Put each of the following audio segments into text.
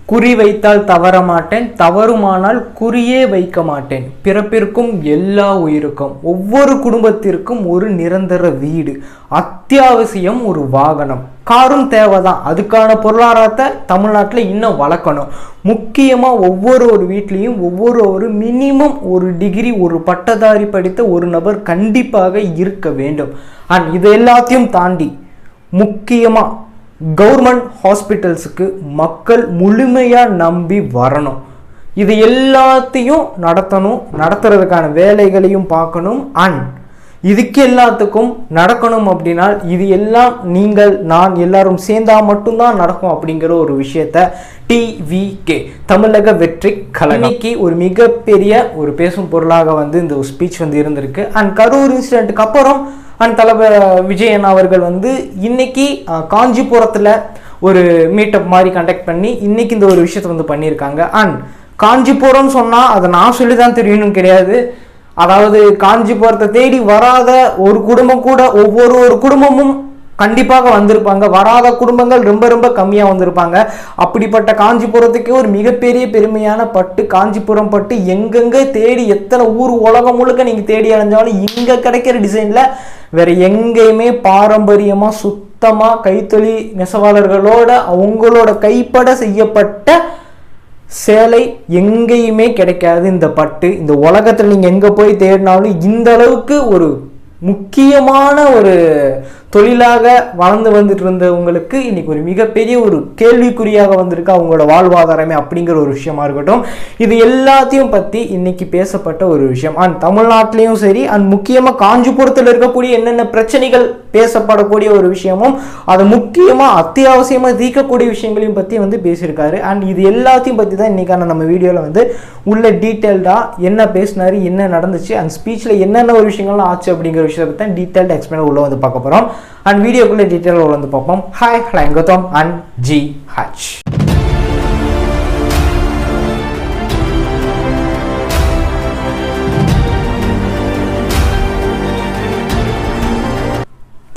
குறி வைத்தால் தவற மாட்டேன், தவறுமானால் குறியே வைக்க மாட்டேன். பிறப்பிற்கும் எல்லா உயிருக்கும் ஒவ்வொரு குடும்பத்திற்கும் ஒரு நிரந்தர வீடு, அத்தியாவசியம் ஒரு வாகனம், காரும் தேவைதான். அதுக்கான பொருளாதாரத்தை தமிழ்நாட்டில் இன்னும் வளர்க்கணும். முக்கியமாக ஒவ்வொரு வீட்லேயும் ஒரு மினிமம் ஒரு டிகிரி, ஒரு பட்டதாரி படித்த ஒரு நபர் கண்டிப்பாக இருக்க வேண்டும். அண்ட் இது எல்லாத்தையும் தாண்டி முக்கியமாக கவர்மெண்ட் ஹாஸ்பிட்டல்ஸுக்கு மக்கள் முழுமையாக நம்பி வரணும். இது எல்லாத்தையும் நடத்துறதுக்கான வேலைகளையும் பார்க்கணும். அண்ட் இதுக்கு எல்லாத்துக்கும் நடக்கணும் அப்படின்னா இது எல்லாம் நீங்கள் நான் எல்லாரும் சேர்ந்தால் மட்டும்தான் நடக்கும் அப்படிங்கிற ஒரு விஷயத்த TVK தமிழக வெற்றி கழகம் இன்னைக்கு ஒரு மிகப்பெரிய ஒரு பேசும் பொருளாக இந்த ஒரு ஸ்பீச் இருந்திருக்கு. அண்ட் கரூர் இன்சிடென்ட்டுக்கு அப்புறம் அண்ட் தலைவர் விஜயன் அவர்கள் இன்னைக்கு காஞ்சிபுரத்தில் ஒரு மீட்டப் மாதிரி கண்டக்ட் பண்ணி இன்னைக்கு இந்த ஒரு விஷயத்தை பண்ணியிருக்காங்க. அண்ட் காஞ்சிபுரம் சொன்னால் அதை நான் சொல்லி தான் தெரியணும் கிடையாது. அதாவது காஞ்சிபுரத்தை தேடி வராத ஒரு குடும்பம் கூட ஒவ்வொரு குடும்பமும் கண்டிப்பாக வந்திருப்பாங்க. வராத குடும்பங்கள் ரொம்ப ரொம்ப கம்மியாக வந்திருப்பாங்க. அப்படிப்பட்ட காஞ்சிபுரத்துக்கு ஒரு மிகப்பெரிய பெருமையான பட்டு, காஞ்சிபுரம் பட்டு எங்கெங்கே தேடி எத்தனை ஊர் உலகம் முழுக்க நீங்கள் தேடி அடைஞ்சாலும் இங்கே கிடைக்கிற டிசைனில் வேற எங்கேயுமே பாரம்பரியமாக சுத்தமாக கைத்தொழில் நெசவாளர்களோட அவங்களோட கைப்பட செய்யப்பட்ட சேலை எங்கேயுமே கிடைக்காது. இந்த பட்டு இந்த உலகத்தில் நீங்கள் எங்கே போய் தேடினாலும் இந்த அளவுக்கு ஒரு முக்கியமான ஒரு தொழிலாக வளர்ந்து வந்துட்டு இருந்தவங்களுக்கு இன்னைக்கு ஒரு மிகப்பெரிய ஒரு கேள்விக்குறியாக வந்திருக்கு அவங்களோட வாழ்வாதாரமே அப்படிங்கிற ஒரு விஷயமா இருக்கட்டும். இது எல்லாத்தையும் பற்றி இன்னைக்கு பேசப்பட்ட ஒரு விஷயம். அண்ட் தமிழ்நாட்டிலையும் சரி, அண்ட் முக்கியமாக காஞ்சிபுரத்தில் இருக்கக்கூடிய என்னென்ன பிரச்சனைகள் பேசப்படக்கூடிய ஒரு விஷயமும் அது முக்கியமாக அத்தியாவசியமாக தீர்க்கக்கூடிய விஷயங்களையும் பற்றி பேசியிருக்காரு. அண்ட் இது எல்லாத்தையும் பற்றி தான் இன்னைக்கான நம்ம வீடியோவில் உள்ள டீட்டெயில்டாக என்ன பேசினாரு, என்ன நடந்துச்சு, அண்ட் ஸ்பீச்சில் என்னென்ன ஒரு விஷயங்கள்லாம் ஆச்சு அப்படிங்கிற விஷயத்தை பற்றி டீட்டெயில்டாக எக்ஸ்பிளைன் உள்ள பார்க்க போகிறோம். அண்ட் வீடியோக்குள்ளே டீட்டெயிலாக பார்ப்போம். Hi hello Gautham and GH.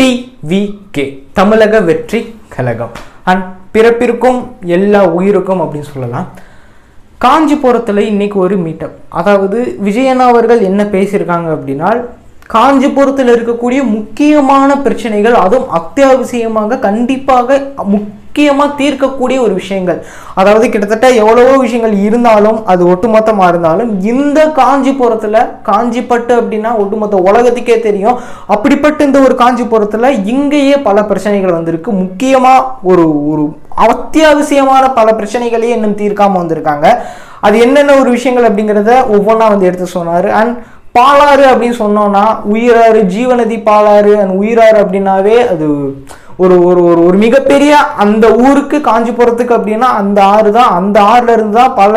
TVK தமிழக வெற்றி கழகம். அண்ட் பிறப்பிற்கும் எல்லா உயிருக்கும் அப்படின்னு சொல்லலாம். காஞ்சிபுரத்தில் இன்னைக்கு ஒரு மீட்டப். அதாவது விஜயன் அவர்கள் என்ன பேசியிருக்காங்க அப்படின்னா, காஞ்சிபுரத்தில் இருக்கக்கூடிய முக்கியமான பிரச்சனைகள், அதுவும் அத்தியாவசியமாக கண்டிப்பாக முக்கியமாக தீர்க்கக்கூடிய ஒரு விஷயங்கள், அதாவது கிட்டத்தட்ட எவ்வளவோ விஷயங்கள் இருந்தாலும் அது ஒட்டுமொத்தமாக இருந்தாலும் இந்த காஞ்சிபுரத்தில் காஞ்சிப்பட்டு அப்படின்னா ஒட்டுமொத்த உலகத்துக்கே தெரியும். அப்படிப்பட்ட இந்த ஒரு காஞ்சிபுரத்தில் இங்கேயே பல பிரச்சனைகள் வந்திருக்கு. முக்கியமாக ஒரு ஒரு அத்தியாவசியமான பல பிரச்சனைகளையே இன்னும் தீர்க்காமல் வந்திருக்காங்க. அது என்னென்ன ஒரு விஷயங்கள் அப்படிங்கிறத ஒவ்வொன்றா எடுத்து சொன்னார். அண்ட் பாலாறு அப்படின்னு சொன்னோன்னா உயிராறு, ஜீவநதி பாலாறு அண்ட் உயிராறு அப்படின்னாவே அது ஒரு ஒரு ஒரு மிகப்பெரிய அந்த ஊருக்கு காஞ்சிபுரத்துக்கு அப்படின்னா அந்த ஆறு தான். அந்த ஆறுல இருந்து தான் பல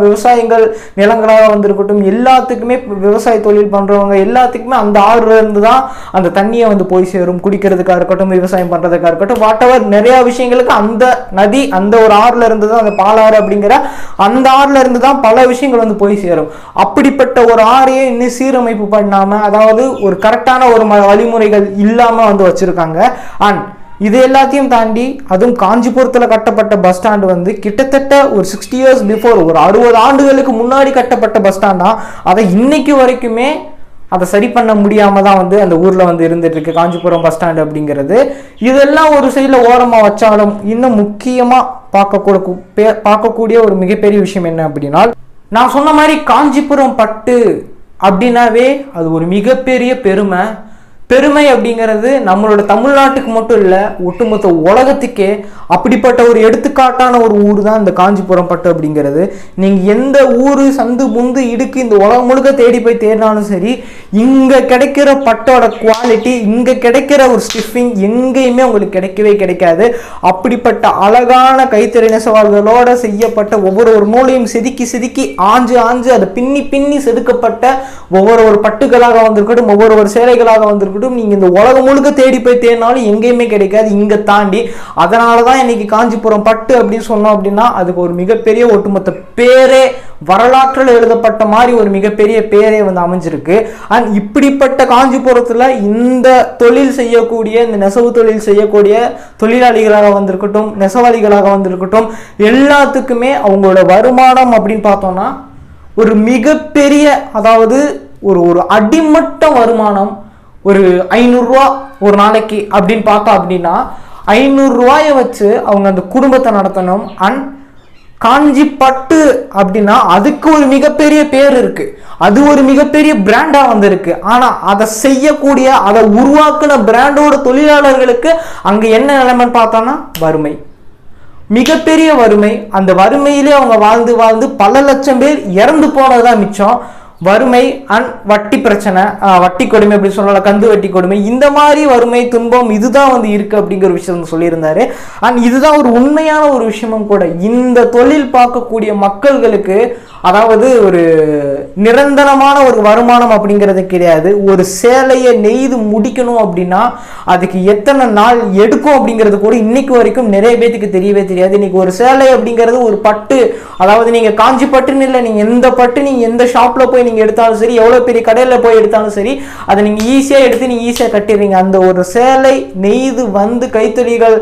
விவசாயங்கள் நிலங்களாக வந்திருக்கட்டும், எல்லாத்துக்குமே விவசாய தொழில் பண்றவங்க எல்லாத்துக்குமே அந்த ஆறுல இருந்து தான் அந்த தண்ணியை போய் சேரும். குடிக்கிறதுக்காக இருக்கட்டும், விவசாயம் பண்றதுக்காக இருக்கட்டும், வாட்டவர் நிறைய விஷயங்களுக்கு அந்த நதி அந்த ஒரு ஆறுல இருந்து தான், அந்த பாலாறு அப்படிங்கிற அந்த ஆறுல இருந்து தான் பல விஷயங்கள் போய் சேரும். அப்படிப்பட்ட ஒரு ஆறையே இன்னும் சீரமைப்பு பண்ணாம, அதாவது ஒரு கரெக்டான ஒரு வழிமுறைகள் இல்லாம வச்சிருக்காங்க. அண்ட் இது எல்லாத்தையும் தாண்டி அதுவும் காஞ்சிபுரத்தில் கட்டப்பட்ட பஸ் ஸ்டாண்டு கிட்டத்தட்ட ஒரு 60 years பிஃபோர், ஒரு 60 ஆண்டுகளுக்கு முன்னாடி கட்டப்பட்ட பஸ் ஸ்டாண்டா. அதை இன்னைக்கு வரைக்குமே அதை சரி பண்ண முடியாம தான் அந்த ஊர்ல இருந்துட்டு இருக்கு காஞ்சிபுரம் பஸ் ஸ்டாண்டு அப்படிங்கிறது. இதெல்லாம் ஒரு சைடில் ஓரமாக வச்சாலும் இன்னும் முக்கியமா பார்க்கக்கூடிய ஒரு மிகப்பெரிய விஷயம் என்ன அப்படின்னா, நான் சொன்ன மாதிரி காஞ்சிபுரம் பட்டு அப்படின்னாவே அது ஒரு மிகப்பெரிய பெருமை அப்படிங்கிறது நம்மளோட தமிழ்நாட்டுக்கு மட்டும் இல்லை, ஒட்டுமொத்த உலகத்துக்கே அப்படிப்பட்ட ஒரு எடுத்துக்காட்டான ஒரு ஊர் தான் இந்த காஞ்சிபுரம் பட்டு அப்படிங்கிறது. நீங்கள் எந்த ஊர் சந்து முந்து இடுக்கு இந்த உலகம் முழுக்க தேடி போய் தேடினாலும் சரி, இங்கே கிடைக்கிற பட்டோட குவாலிட்டி, இங்கே கிடைக்கிற ஒரு ஸ்டிஃபிங் எங்கேயுமே உங்களுக்கு கிடைக்கவே கிடைக்காது. அப்படிப்பட்ட அழகான கைத்தறி நெசவாளர்களோட செய்யப்பட்ட ஒவ்வொரு நூலையும் செதுக்கி ஆஞ்சு அதை பின்னி செதுக்கப்பட்ட ஒவ்வொரு பட்டுகளாக வந்திருக்கட்டும், ஒவ்வொரு சேலைகளாக வந்திருக்கட்டும், இருக்கட்டும், நீங்கள் இந்த உலகம் முழுக்க தேடி போய் தேடினாலும் எங்கேயுமே கிடைக்காது இங்கே தாண்டி. அதனால தான் இன்னைக்கு காஞ்சிபுரம் பட்டு அப்படின்னு சொன்னோம் அப்படின்னா அதுக்கு ஒரு மிகப்பெரிய ஒட்டுமொத்த பேரே, வரலாற்றில் எழுதப்பட்ட மாதிரி ஒரு மிகப்பெரிய பேரே வந்து அமைஞ்சிருக்கு. அண்ட் இப்படிப்பட்ட காஞ்சிபுரத்தில் இந்த தொழில் செய்யக்கூடிய, இந்த நெசவு தொழில் செய்யக்கூடிய தொழிலாளிகளாக வந்திருக்கட்டும், நெசவாளிகளாக வந்திருக்கட்டும், எல்லாத்துக்குமே அவங்களோட வருமானம் அப்படின்னு பார்த்தோம்னா ஒரு மிகப்பெரிய, அதாவது ஒரு ஒரு அடிமட்ட வருமானம் ஒரு 500 ரூபா ஒரு நாளைக்கு அப்படின்னு பார்த்தோம் அப்படின்னா 500 ரூபாயை வச்சு அவங்க அந்த குடும்பத்தை நடத்தணும். அண்ட் காஞ்சி பட்டு அப்படின்னா அதுக்கு ஒரு மிகப்பெரிய பேர் இருக்கு, அது ஒரு மிகப்பெரிய பிராண்டா வந்திருக்கு. ஆனா அதை செய்யக்கூடிய, அதை உருவாக்குன பிராண்டோட தொழிலாளர்களுக்கு அங்க என்ன நிலைமைன்னு பார்த்தோம்னா வறுமை, மிகப்பெரிய வறுமை. அந்த வறுமையிலே அவங்க வாழ்ந்து வாழ்ந்து பல லட்சம் பேர் இறந்து போனதுதான் மிச்சம். வறுமை அண்ட் வட்டி பிரச்சனை, வட்டி கொடுமை அப்படி சொல்லலாம், கந்து வட்டி கொடுமை, இந்த மாதிரி வறுமை துன்பம் இதுதான் வந்து இருக்கு அப்படிங்கிற விஷயம் சொல்லியிருந்தாரு. அண்ட் இதுதான் ஒரு உண்மையான ஒரு விஷயமும் கூட. இந்த தொழில் பார்க்கக்கூடிய மக்கள்களுக்கு அதாவது ஒரு நிரந்தரமான ஒரு வருமானம் அப்படிங்கிறது கிடையாது. ஒரு சேலையை நெய்து முடிக்கணும் அப்படின்னா அதுக்கு எத்தனை நாள் எடுக்கும் அப்படிங்கிறது கூட இன்னைக்கு வரைக்கும் நிறைய பேருக்கு தெரியவே தெரியாது. இன்னைக்கு ஒரு சேலை அப்படிங்கிறது ஒரு பட்டு, அதாவது நீங்க காஞ்சி பட்டுன்னு இல்லை, நீங்க எந்த பட்டு நீங்க எந்த ஷாப்ல போய் நீங்க எடுத்தாலும் சரி, எவ்வளவு பெரிய கடையில போய் எடுத்தாலும் சரி, அதை நீங்க ஈஸியா எடுத்து நீங்க ஈஸியா கட்டிடுறீங்க. அந்த ஒரு சேலை நெய்து வந்து கைத்தொழில்கள்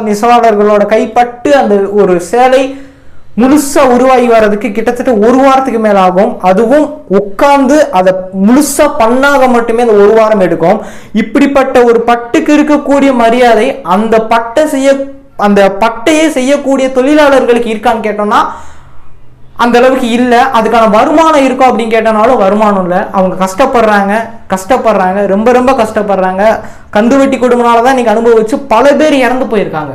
நெசவாளர்களோட கைப்பட்டு அந்த ஒரு சேலை முழுசா உருவாகி வர்றதுக்கு கிட்டத்தட்ட 1 வாரத்துக்கு மேல ஆகும். அதுவும் உட்கார்ந்து அதை முழுசா பண்ணாக மட்டுமே அந்த 1 வாரம் எடுக்கும். இப்படிப்பட்ட ஒரு பட்டுக்கு இருக்கக்கூடிய மரியாதை அந்த பட்டையே செய்யக்கூடிய தொழிலாளர்களுக்கு இருக்கான்னு கேட்டோம்னா அந்த அளவுக்கு இல்லை. அதுக்கான வருமானம் இருக்கும் அப்படின்னு கேட்டனாலும் வருமானம் இல்லை. அவங்க கஷ்டப்படுறாங்க, ரொம்ப ரொம்ப கஷ்டப்படுறாங்க. கந்து வெட்டி கொடுமைனால தான் இன்னைக்கு அனுபவிச்சு பல பேர் இறந்து போயிருக்காங்க.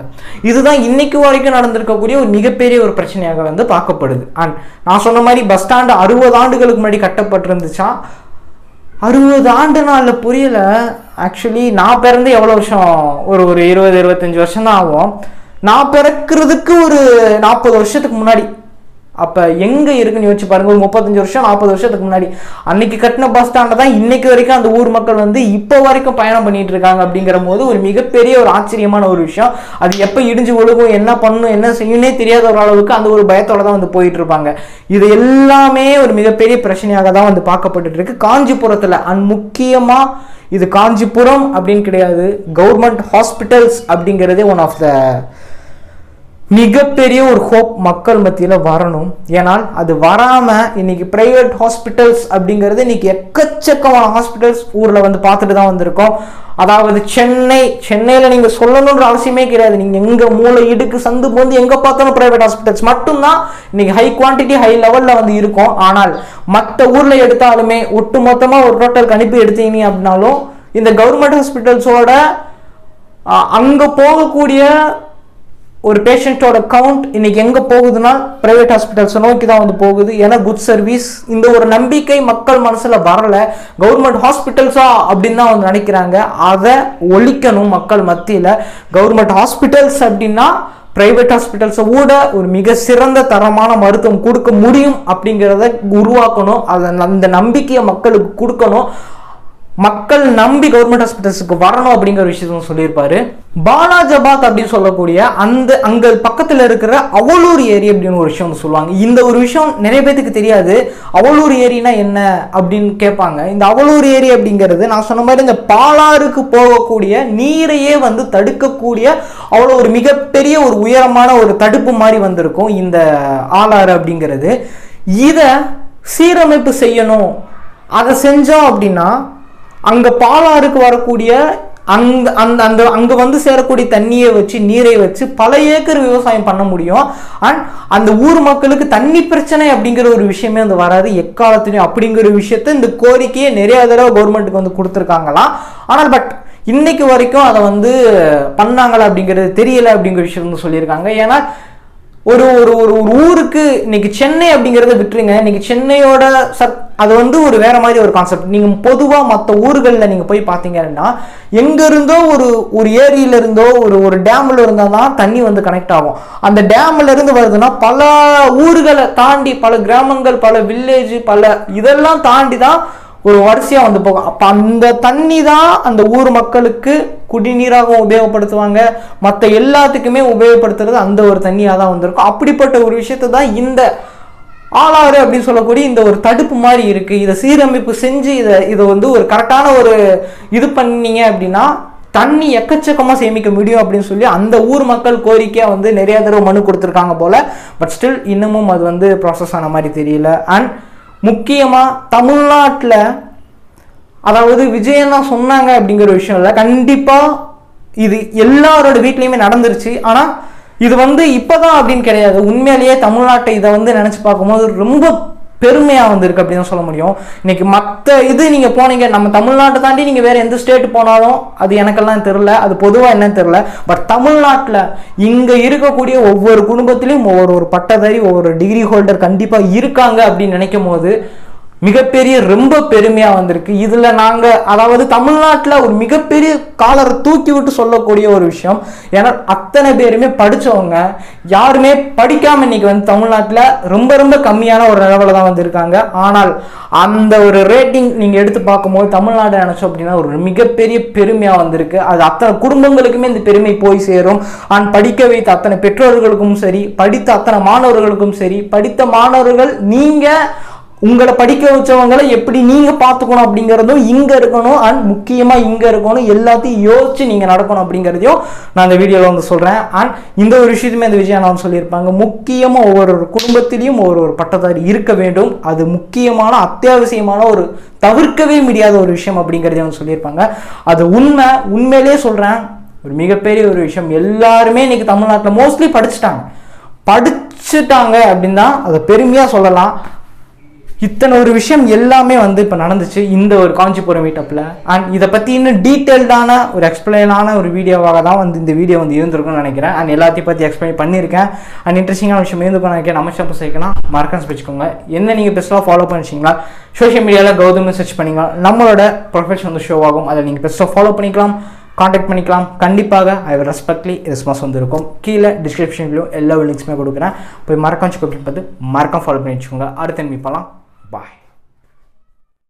இதுதான் இன்னைக்கு வரைக்கும் நடந்திருக்கக்கூடிய ஒரு மிகப்பெரிய ஒரு பிரச்சனையாக வந்து பார்க்கப்படுது. அண்ட் நான் சொன்ன மாதிரி பஸ் ஸ்டாண்டு 60 ஆண்டுகளுக்கு முன்னாடி கட்டப்பட்டிருந்துச்சா, 60 ஆண்டு நாளில் புரியல. ஆக்சுவலி நான் பிறந்து எவ்வளோ வருஷம், ஒரு 20-25 வருஷம் தான் ஆகும். நான் பிறக்கிறதுக்கு ஒரு 40 வருஷத்துக்கு முன்னாடி. அப்போ எங்கே இருக்குன்னு யோசிச்சு பாருங்க. ஒரு 35 வருஷம் 40 வருஷத்துக்கு முன்னாடி அன்னைக்கு கட்டின பஸ் ஸ்டாண்டை தான் இன்னைக்கு வரைக்கும் அந்த ஊர் மக்கள் வந்து இப்போ வரைக்கும் பயணம் பண்ணிட்டு இருக்காங்க. அப்படிங்கிற போது ஒரு மிகப்பெரிய ஒரு ஆச்சரியமான ஒரு விஷயம். அது எப்போ இடிஞ்சு ஒழுகும், என்ன பண்ணணும், என்ன செய்யணும்னே தெரியாத ஒரு அளவுக்கு அந்த ஒரு பயத்தோட தான் வந்து போயிட்டு இருப்பாங்க. இது எல்லாமே ஒரு மிகப்பெரிய பிரச்சனையாக தான் வந்து பார்க்கப்பட்டு இருக்கு காஞ்சிபுரத்தில். அண்ட் முக்கியமாக இது காஞ்சிபுரம் அப்படின்னு கிடையாது, கவர்மெண்ட் ஹாஸ்பிட்டல்ஸ் அப்படிங்கிறதே ஒன் ஆஃப் த மிகப்பெரிய ஒரு ஹோப் மக்கள் மத்தியில் வரணும். ஏன்னால் அது வராமல் இன்னைக்கு பிரைவேட் ஹாஸ்பிட்டல்ஸ் அப்படிங்கிறது இன்னைக்கு எக்கச்சக்கமான ஹாஸ்பிட்டல்ஸ் ஊரில் வந்து பார்த்துட்டு தான் வந்திருக்கோம். அதாவது சென்னையில் நீங்கள் சொல்லணுன்ற அவசியமே கிடையாது. நீங்கள் எங்கே மூளை இடுக்கு சந்து போந்து எங்கே பார்த்தாலும் பிரைவேட் ஹாஸ்பிட்டல்ஸ் மட்டும்தான் இன்னைக்கு ஹை குவான்டிட்டி ஹை லெவலில் வந்து இருக்கும். ஆனால் மற்ற ஊரில் எடுத்தாலுமே ஒட்டு மொத்தமாக ஒரு டோட்டலுக்கு அனுப்பி எடுத்தீங்க அப்படின்னாலும் இந்த கவர்மெண்ட் ஹாஸ்பிட்டல்ஸோட அங்கே போகக்கூடிய ஒரு பேஷண்ட்டோட கவுண்ட் இன்னைக்கு எங்கே போகுதுன்னா பிரைவேட் ஹாஸ்பிட்டல்ஸை நோக்கி தான் வந்து போகுது. ஏன்னா குட் சர்வீஸ், இந்த ஒரு நம்பிக்கை மக்கள் மனசில் வரல. கவர்மெண்ட் ஹாஸ்பிட்டல்ஸா அப்படின்னு தான் வந்து நினைக்கிறாங்க. அதை ஒழிக்கணும் மக்கள் மத்தியில். கவர்மெண்ட் ஹாஸ்பிட்டல்ஸ் அப்படின்னா பிரைவேட் ஹாஸ்பிட்டல்ஸை கூட ஒரு மிக சிறந்த தரமான மருத்துவம் கொடுக்க முடியும் அப்படிங்கிறத உருவாக்கணும். அந்த நம்பிக்கையை மக்களுக்கு கொடுக்கணும். மக்கள் நம்பி கவர்மெண்ட் ஹாஸ்பிட்டல்ஸுக்கு வரணும் அப்படிங்கிற விஷயத்த சொல்லியிருப்பாரு. பாலாஜாபாத் அப்படின்னு சொல்லக்கூடிய அங்க பக்கத்துல இருக்கிற அவலூர் ஏரி அப்படின்னு ஒரு விஷயம் சொல்லுவாங்க. இந்த ஒரு விஷயம் நிறைய பேருக்கு தெரியாது. அவலூர் ஏரினா என்ன அப்படின்னு கேட்பாங்க. இந்த அவலூர் ஏரி அப்படிங்கிறது நான் சொன்ன மாதிரி இந்த பாலாறுக்கு போகக்கூடிய நீரையே வந்து தடுக்கக்கூடிய அவ்வளோ ஒரு மிகப்பெரிய ஒரு உயரமான ஒரு தடுப்பு மாதிரி வந்திருக்கும் இந்த ஆலாறு அப்படிங்கிறது. இதை சீரமைப்பு செய்யணும். அதை செஞ்சோம் அப்படின்னா அங்க பாலாறுக்கு வரக்கூடிய அங்க வந்து சேரக்கூடிய தண்ணியை வச்சு நீரை வச்சு பல ஏக்கர் விவசாயம் பண்ண முடியும். அண்ட் அந்த ஊர் மக்களுக்கு தண்ணி பிரச்சனை அப்படிங்கிற ஒரு விஷயமே வந்து வராது எக்காலத்திலையும். அப்படிங்கிற விஷயத்த இந்த கோரிக்கையை நிறைய தடவை கவர்மெண்ட்டுக்கு வந்து கொடுத்துருக்காங்களாம். ஆனால் பட் இன்னைக்கு வரைக்கும் அதை வந்து பண்ணாங்களா அப்படிங்கிறது தெரியல அப்படிங்கிற விஷயம் வந்து சொல்லியிருக்காங்க. ஏன்னா ஒரு ஒரு ஒரு ஊருக்கு இன்னைக்கு சென்னை அப்படிங்கிறத விட்டுருங்க. இன்னைக்கு சென்னையோட அது வந்து ஒரு வேற மாதிரி ஒரு கான்செப்ட். நீங்க பொதுவா மற்ற ஊர்களில் நீங்க போய் பார்த்தீங்கன்னா எங்க இருந்தோ ஒரு ஏரியில இருந்தோ ஒரு டேம்ல இருந்தா தான் தண்ணி வந்து கனெக்ட் ஆகும். அந்த டேம்ல இருந்து வருதுன்னா பல ஊர்களை தாண்டி பல கிராமங்கள் பல வில்லேஜ் பல இதெல்லாம் தாண்டி தான் ஒரு வரிசையாக வந்து போகும். அப்போ அந்த தண்ணி தான் அந்த ஊர் மக்களுக்கு குடிநீராகவும் உபயோகப்படுத்துவாங்க, மற்ற எல்லாத்துக்குமே உபயோகப்படுத்துறது அந்த ஒரு தண்ணியாக தான் வந்திருக்கும். அப்படிப்பட்ட ஒரு விஷயத்தை தான் இந்த ஆளாறு அப்படின்னு சொல்லக்கூடிய இந்த ஒரு தடுப்பு மாதிரி இருக்குது. இதை சீரமைப்பு செஞ்சு இதை வந்து ஒரு கரெக்டான ஒரு இது பண்ணீங்க அப்படின்னா தண்ணி எக்கச்சக்கமாக சேமிக்க முடியும் அப்படின்னு சொல்லி அந்த ஊர் மக்கள் கோரிக்கையாக வந்து நிறைய தடவை மனு கொடுத்துருக்காங்க போல். பட் ஸ்டில் இன்னமும் அது வந்து ப்ராசஸ் ஆன மாதிரி தெரியல. அண்ட் முக்கியமாக தமிழ்நாட்டில் அதாவது விஜயன்னா சொன்னாங்க அப்படிங்கிற விஷயம் இல்லை, கண்டிப்பாக இது எல்லாரோட வீட்லேயுமே நடந்துருச்சு. ஆனால் இது வந்து இப்போதான் அப்படின்னு கிடையாது. உண்மையிலேயே தமிழ்நாட்டை இதை வந்து நினச்சி பார்க்கும்போது ரொம்ப பெருமையாக வந்திருக்கு அப்படின்னு சொல்ல முடியும். இன்னைக்கு மற்ற இது நீங்கள் போனீங்க, நம்ம தமிழ்நாட்டை தாண்டி நீங்கள் வேறு எந்த ஸ்டேட் போனாலும் அது எனக்கெல்லாம் தெரில, அது பொதுவாக என்னன்னு தெரில. பட் தமிழ்நாட்டில் இங்கே இருக்கக்கூடிய ஒவ்வொரு குடும்பத்திலையும் ஒவ்வொரு பட்டதாரி, ஒவ்வொரு டிகிரி ஹோல்டர் கண்டிப்பாக இருக்காங்க அப்படின்னு நினைக்கும் போது மிகப்பெரிய ரொம்ப பெருமையாக வந்திருக்கு. இதில் நாங்கள் அதாவது தமிழ்நாட்டில் ஒரு மிகப்பெரிய காலரை தூக்கி விட்டு சொல்லக்கூடிய ஒரு விஷயம். ஏன்னா அத்தனை பேருமே படித்தவங்க, யாருமே படிக்காமல் இன்னைக்கு வந்து தமிழ்நாட்டில் ரொம்ப ரொம்ப கம்மியான ஒரு லெவலில் தான் வந்திருக்காங்க. ஆனால் அந்த ஒரு ரேட்டிங் நீங்கள் எடுத்து பார்க்கும்போது தமிழ்நாடு நினச்சோம் அப்படின்னா ஒரு மிகப்பெரிய பெருமையாக வந்திருக்கு. அது அத்தனை குடும்பங்களுக்குமே இந்த பெருமை போய் சேரும். அண்ட் படிக்க வைத்த அத்தனை பெற்றோர்களுக்கும் சரி, படித்த அத்தனை மாணவர்களுக்கும் சரி, படித்த மாணவர்கள் நீங்கள் உங்களை படிக்க வச்சவங்களை எப்படி நீங்கள் பார்த்துக்கணும் அப்படிங்கிறதும் இங்கே இருக்கணும். அண்ட் முக்கியமாக இங்கே இருக்கணும், எல்லாத்தையும் யோசிச்சு நீங்கள் நடக்கணும் அப்படிங்கிறதையும் நான் இந்த வீடியோவில் வந்து சொல்கிறேன். அண்ட் இந்த ஒரு விஷயத்துமே இந்த விஜயண்ணா சொல்லியிருப்பாங்க, முக்கியமாக ஒவ்வொரு குடும்பத்திலையும் ஒரு பட்டதாரி இருக்க வேண்டும், அது முக்கியமான அத்தியாவசியமான ஒரு தவிர்க்கவே முடியாத ஒரு விஷயம் அப்படிங்கிறதையும் வந்து சொல்லியிருப்பாங்க. அது உண்மையிலே சொல்கிறேன், ஒரு மிகப்பெரிய ஒரு விஷயம். எல்லாருமே இன்னைக்கு தமிழ்நாட்டில் மோஸ்ட்லி படிச்சுட்டாங்க அப்படின்னு தான் அதை பெருமையாக சொல்லலாம். இத்தனை ஒரு விஷயம் எல்லாமே வந்து இப்போ நடந்துச்சு இந்த ஒரு காஞ்சிபுரம் மீட்டப்பில். அண்ட் இதை பற்றி இன்னும் டீட்டெயில்டான ஒரு எக்ஸ்பிளைனான ஒரு வீடியோவாக தான் வந்து இந்த வீடியோ வந்து இருந்திருக்கும்னு நினைக்கிறேன். அண்ட் எல்லாத்தையும் பற்றி எக்ஸ்பிளைன் பண்ணியிருக்கேன். அண்ட் இன்ட்ரெஸ்டிங்கான விஷயம் இருந்திருக்கும்னு நினைக்கிறேன். நம்ம ஷாப்பை சேர்க்கலாம் மறக்காம வச்சுக்கோங்க. என்ன நீங்கள் பெஸ்ட்டாக ஃபாலோ பண்ணிச்சிங்களா, சோஷியல் மீடியாவில் கௌதம்னு சர்ச் பண்ணிங்களா, நம்மளோட ப்ரொஃபஷன் வந்து ஷோ ஆகும். அதை நீங்கள் பெஸ்ட்டாக ஃபாலோ பண்ணிக்கலாம், கான்டாக்ட் பண்ணிக்கலாம். கண்டிப்பாக ஐ வில் ரெஸ்பெக்ட்லி ரெஸ்பான்ஸ் வந்துருக்கும். கீழே டிஸ்கிரிப்ஷன்லையும் எல்லா லிங்க்ஸுமே கொடுக்குறேன், போய் மறக்காம செக் பண்ணி பார்த்து மறக்காம ஃபாலோ பண்ணி வச்சுக்கோங்க. அடுத்த மீட் பண்ணலாம். Bye.